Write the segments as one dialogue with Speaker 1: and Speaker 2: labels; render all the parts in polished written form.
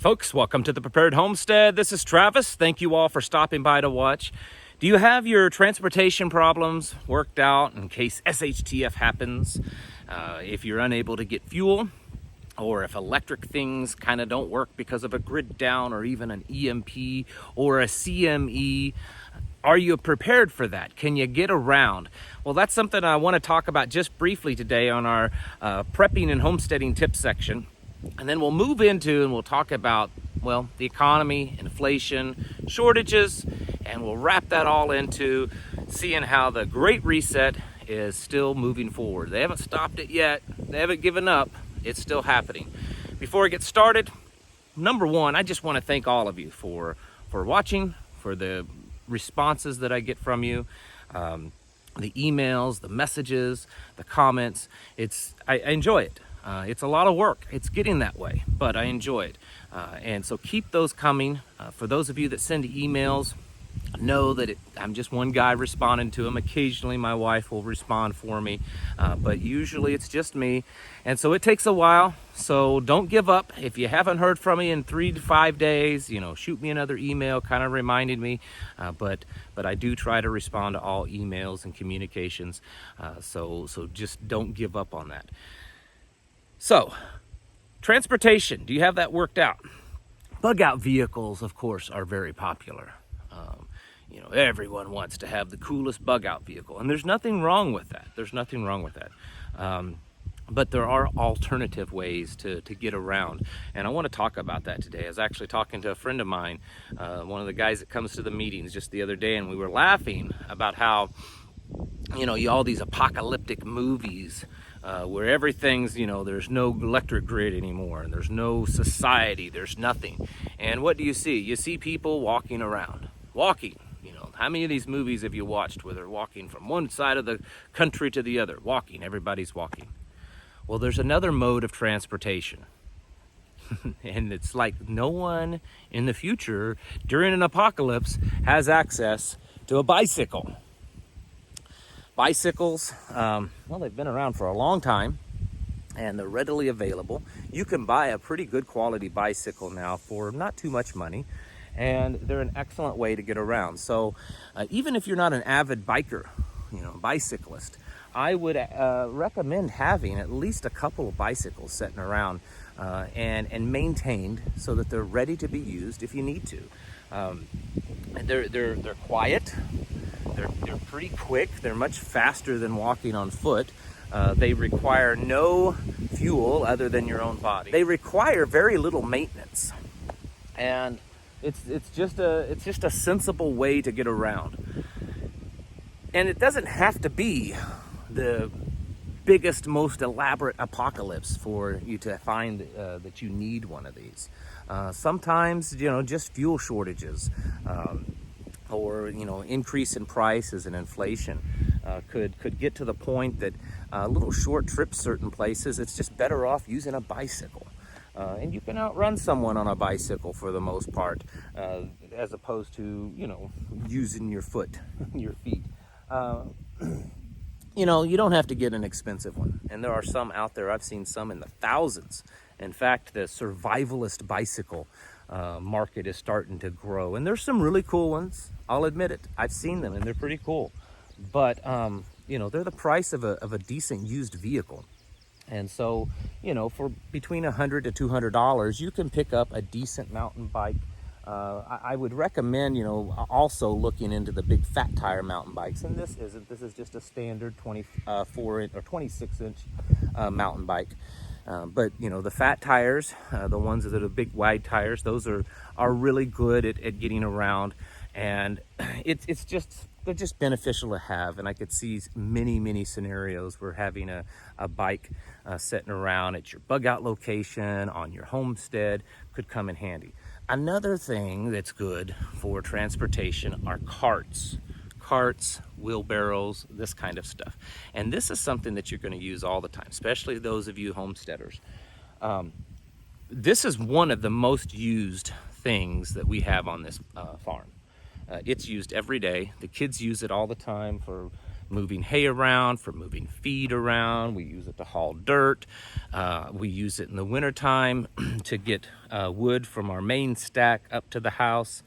Speaker 1: folks, welcome to the Prepared Homestead. This is Travis. Thank you all for stopping by to watch. Do you have your transportation problems worked out in case SHTF happens? If you're unable to get fuel, or if electric things kind of don't work because of a grid down or even an EMP or a CME, are you prepared for that? Can you get around? Well, that's something I want to talk about just briefly today on our prepping and homesteading tips section. And then we'll move into and we'll talk about, well, the economy, inflation, shortages, and we'll wrap that all into seeing how the Great Reset is still moving forward. They haven't stopped it yet. They haven't given up. It's still happening. Before I get started, number one, I just want to thank all of you for watching, for the responses that I get from you, the emails, the messages, the comments. I enjoy it. It's a lot of work. It's getting that way, but I enjoy it. And so keep those coming. For those of you that send emails, know that I'm just one guy responding to them. Occasionally my wife will respond for me, but usually it's just me. And so it takes a while, so don't give up. If you haven't heard from me in 3 to 5 days, shoot me another email, kind of reminding me. But I do try to respond to all emails and communications, so just don't give up on that. So, transportation, do you have that worked out? Bug out vehicles, of course, are very popular. Everyone wants to have the coolest bug out vehicle, and there's nothing wrong with that. But there are alternative ways to get around, and I want to talk about that today. I was actually talking to a friend of mine, one of the guys that comes to the meetings just the other day, and we were laughing about how, all these apocalyptic movies where everything's, there's no electric grid anymore, and there's no society, there's nothing. And what do you see? You see people walking around. How many of these movies have you watched where they're walking from one side of the country to the other? Everybody's walking. Well, there's another mode of transportation. And it's like no one in the future during an apocalypse has access to a bicycle. Bicycles, they've been around for a long time, and they're readily available. You can buy a pretty good quality bicycle now for not too much money, and they're an excellent way to get around. So even if you're not an avid biker, bicyclist, I would recommend having at least a couple of bicycles sitting around and maintained so that they're ready to be used if you need to. They're quiet. They're pretty quick. They're much faster than walking on foot. They require no fuel other than your own body. They require very little maintenance, and it's just a sensible way to get around. And it doesn't have to be the biggest, most elaborate apocalypse for you to find that you need one of these. Sometimes, just fuel shortages, or increase in prices and inflation could get to the point that little short trips certain places, it's just better off using a bicycle. And you can outrun someone on a bicycle for the most part, as opposed to using your feet. You don't have to get an expensive one, and there are some out there. I've seen some in the thousands. In fact, the survivalist bicycle market is starting to grow, and there's some really cool ones. I'll admit it. I've seen them, and they're pretty cool. But they're the price of a decent used vehicle, and so for between $100 to $200, you can pick up a decent mountain bike. I would recommend also looking into the big fat tire mountain bikes, and this is just a standard 24-inch or 26-inch mountain bike. But the fat tires, the ones that are big wide tires, those are really good at getting around, and they're just beneficial to have. And I could see many scenarios where having a bike sitting around at your bug out location on your homestead could come in handy. Another thing that's good for transportation are carts, wheelbarrows, this kind of stuff. And this is something that you're going to use all the time, especially those of you homesteaders. This is one of the most used things that we have on this farm. It's used every day. The kids use it all the time for moving hay around, for moving feed around. We use it to haul dirt. We use it in the wintertime to get wood from our main stack up to the house.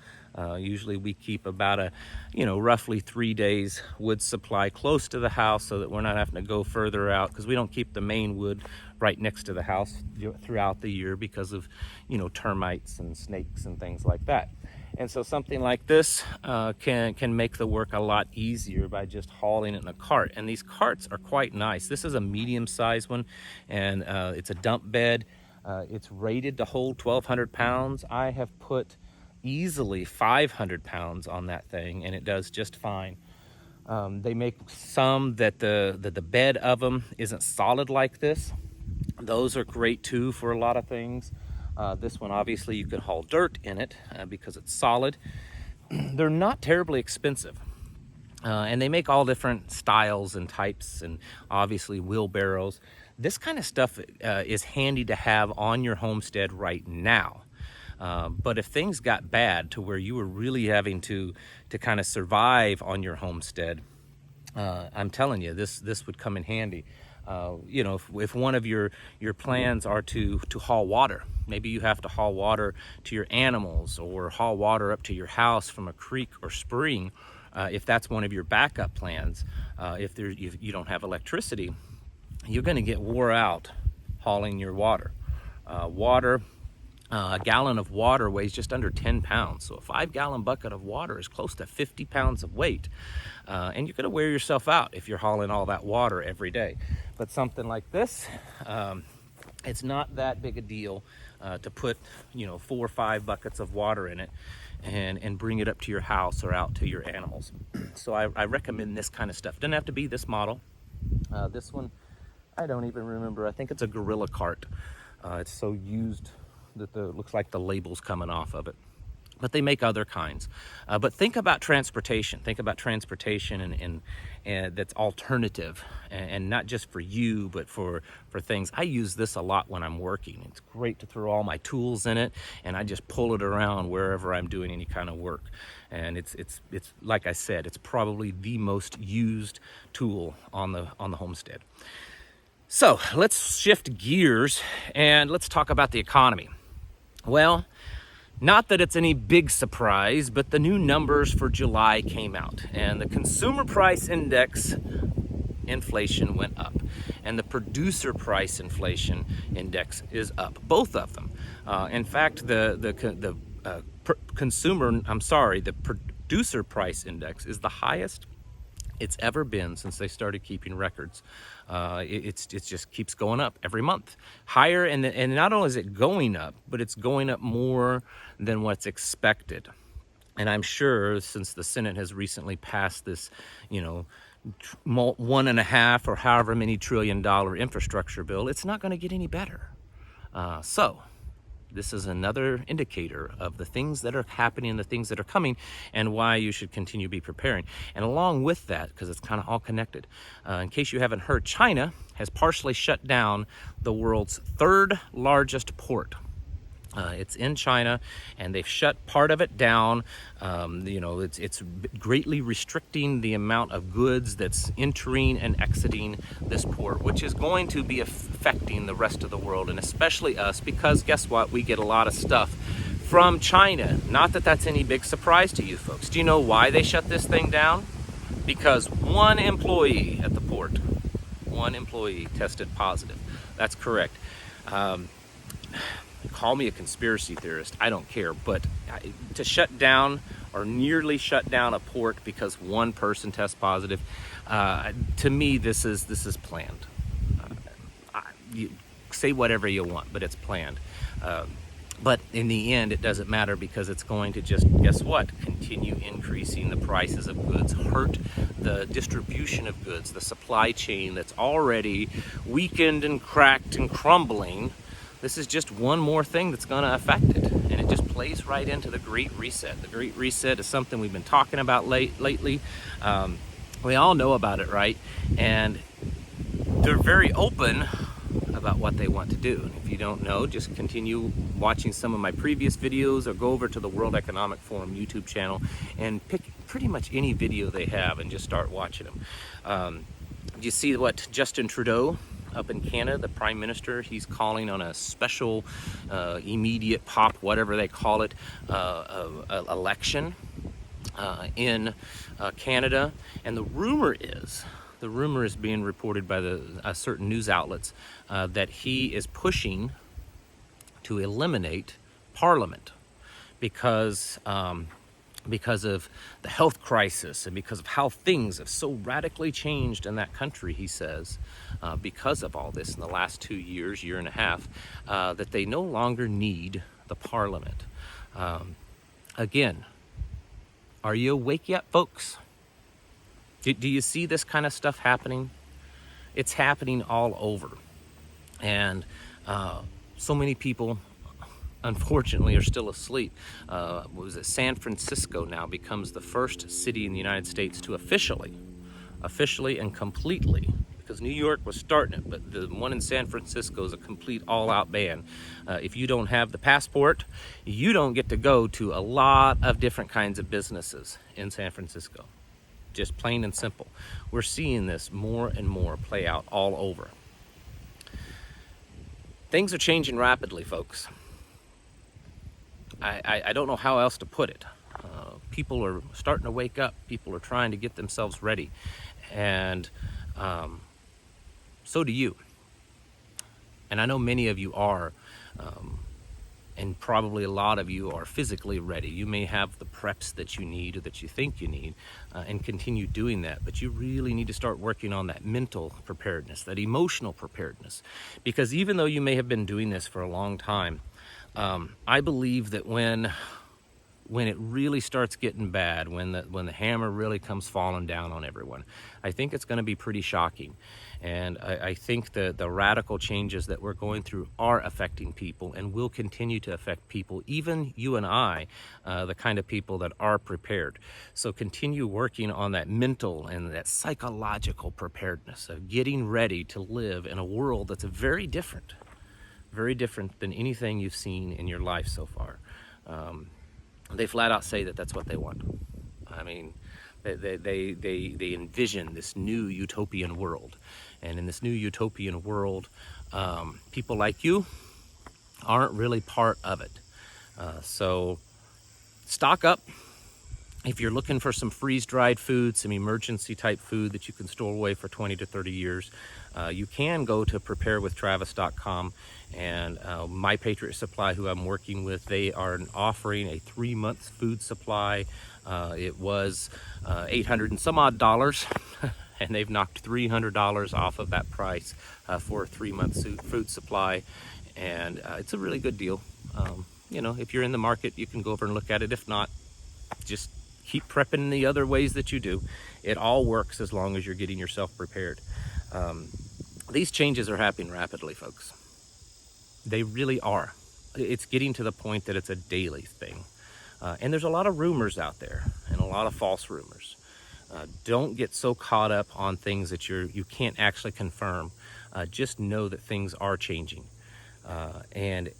Speaker 1: Usually we keep about a, roughly 3 days wood supply close to the house so that we're not having to go further out, because we don't keep the main wood right next to the house throughout the year because of, termites and snakes and things like that. And so something like this can make the work a lot easier by just hauling it in a cart. And these carts are quite nice. This is a medium-sized one, and it's a dump bed. It's rated to hold 1,200 pounds. I have put easily 500 pounds on that thing, and it does just fine. They make some that the bed of them isn't solid like this. Those are great too for a lot of things. This one, obviously, you can haul dirt in it because it's solid. They're not terribly expensive. And they make all different styles and types, and obviously wheelbarrows. This kind of stuff is handy to have on your homestead right now. But if things got bad to where you were really having to kind of survive on your homestead, I'm telling you, this would come in handy. If one of your plans are to haul water, maybe you have to haul water to your animals or haul water up to your house from a creek or spring. If that's one of your backup plans, if you don't have electricity, you're going to get wore out hauling your water. A gallon of water weighs just under 10 pounds. So a 5-gallon bucket of water is close to 50 pounds of weight. And you're going to wear yourself out if you're hauling all that water every day. But something like this, it's not that big a deal to put, 4 or 5 buckets of water in it and bring it up to your house or out to your animals. So I recommend this kind of stuff. It doesn't have to be this model. This one, I don't even remember. I think it's a Gorilla cart. It's so used that looks like the label's coming off of it. But they make other kinds. But think about transportation. Think about transportation and that's alternative, and not just for you, but for things. I use this a lot when I'm working. It's great to throw all my tools in it, and I just pull it around wherever I'm doing any kind of work. And it's like I said, it's probably the most used tool on the homestead. So let's shift gears and let's talk about the economy. Well, not that it's any big surprise, but the new numbers for July came out, and the consumer price index inflation went up, and the producer price inflation index is up, both of them. In fact, the producer price index is the highest it's ever been since they started keeping records. It just keeps going up every month, higher, and not only is it going up, but it's going up more than what's expected. And I'm sure, since the Senate has recently passed this, $1.5 or however many $1 trillion infrastructure bill, it's not going to get any better. So this is another indicator of the things that are happening, the things that are coming, and why you should continue to be preparing. And along with that, because it's kind of all connected, in case you haven't heard, China has partially shut down the world's 3rd largest port. It's in China, and they've shut part of it down. It's greatly restricting the amount of goods that's entering and exiting this port, which is going to be affecting the rest of the world, and especially us, because guess what? We get a lot of stuff from China. Not that that's any big surprise to you folks. Do you know why they shut this thing down? Because one employee at the port, tested positive. That's correct. Call me a conspiracy theorist, I don't care, but to shut down or nearly shut down a port because one person tests positive, to me this is planned. You say whatever you want, but it's planned. But in the end, it doesn't matter, because it's going to just, guess what, continue increasing the prices of goods, hurt the distribution of goods, the supply chain that's already weakened and cracked and crumbling. This is just one more thing that's going to affect it, and it just plays right into the Great Reset. The Great Reset is something we've been talking about lately. We all know about it, right? And they're very open about what they want to do. And if you don't know, just continue watching some of my previous videos, or go over to the World Economic Forum YouTube channel and pick pretty much any video they have and just start watching them. You see what Justin Trudeau up in Canada, the Prime Minister, he's calling on a special immediate pop, whatever they call it, election in Canada. And the rumor is being reported by certain news outlets that he is pushing to eliminate Parliament because of the health crisis and because of how things have so radically changed in that country, he says, because of all this in the last 2 years, year and a half, that they no longer need the Parliament. Again, are you awake yet, folks? Do you see this kind of stuff happening? It's happening all over. And so many people, unfortunately, are still asleep. San Francisco now becomes the first city in the United States to officially and completely, because New York was starting it, but the one in San Francisco is a complete all-out ban. If you don't have the passport, you don't get to go to a lot of different kinds of businesses in San Francisco. Just plain and simple. We're seeing this more and more play out all over. Things are changing rapidly, folks. I don't know how else to put it. People are starting to wake up. People are trying to get themselves ready. And so do you. And I know many of you are, and probably a lot of you are physically ready. You may have the preps that you need or that you think you need, and continue doing that. But you really need to start working on that mental preparedness, that emotional preparedness. Because even though you may have been doing this for a long time, I believe that when it really starts getting bad, when the hammer really comes falling down on everyone, I think it's going to be pretty shocking. And I think that the radical changes that we're going through are affecting people and will continue to affect people, even you and I, the kind of people that are prepared. So continue working on that mental and that psychological preparedness of getting ready to live in a world that's very different than anything you've seen in your life so far. They flat out say that that's what they want. I mean, they envision this new utopian world. And in this new utopian world, people like you aren't really part of it. So stock up. If you're looking for some freeze-dried food, some emergency-type food that you can store away for 20 to 30 years, you can go to preparewithtravis.com, and My Patriot Supply, who I'm working with, they are offering a 3-month food supply. It was $800 and some odd, and they've knocked $300 off of that price for a 3-month food supply, and it's a really good deal. You know, if you're in the market, you can go over and look at it. If not, just keep prepping the other ways that you do. It all works as long as you're getting yourself prepared. These changes are happening rapidly, folks. They really are. It's getting to the point that it's a daily thing. And there's a lot of rumors out there, and a lot of false rumors. Don't get so caught up on things that you can't actually confirm. Just know that things are changing. And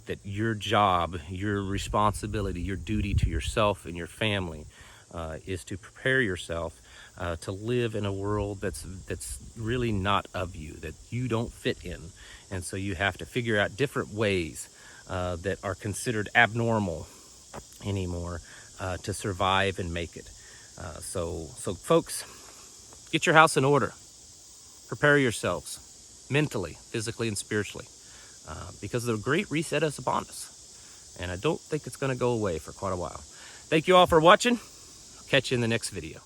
Speaker 1: that your job, your responsibility, your duty to yourself and your family is to prepare yourself to live in a world that's really not of you, that you don't fit in. And so you have to figure out different ways that are considered abnormal anymore to survive and make it. So folks, get your house in order. Prepare yourselves mentally, physically, and spiritually. Because the Great Reset is upon us. And I don't think it's going to go away for quite a while. Thank you all for watching. I'll catch you in the next video.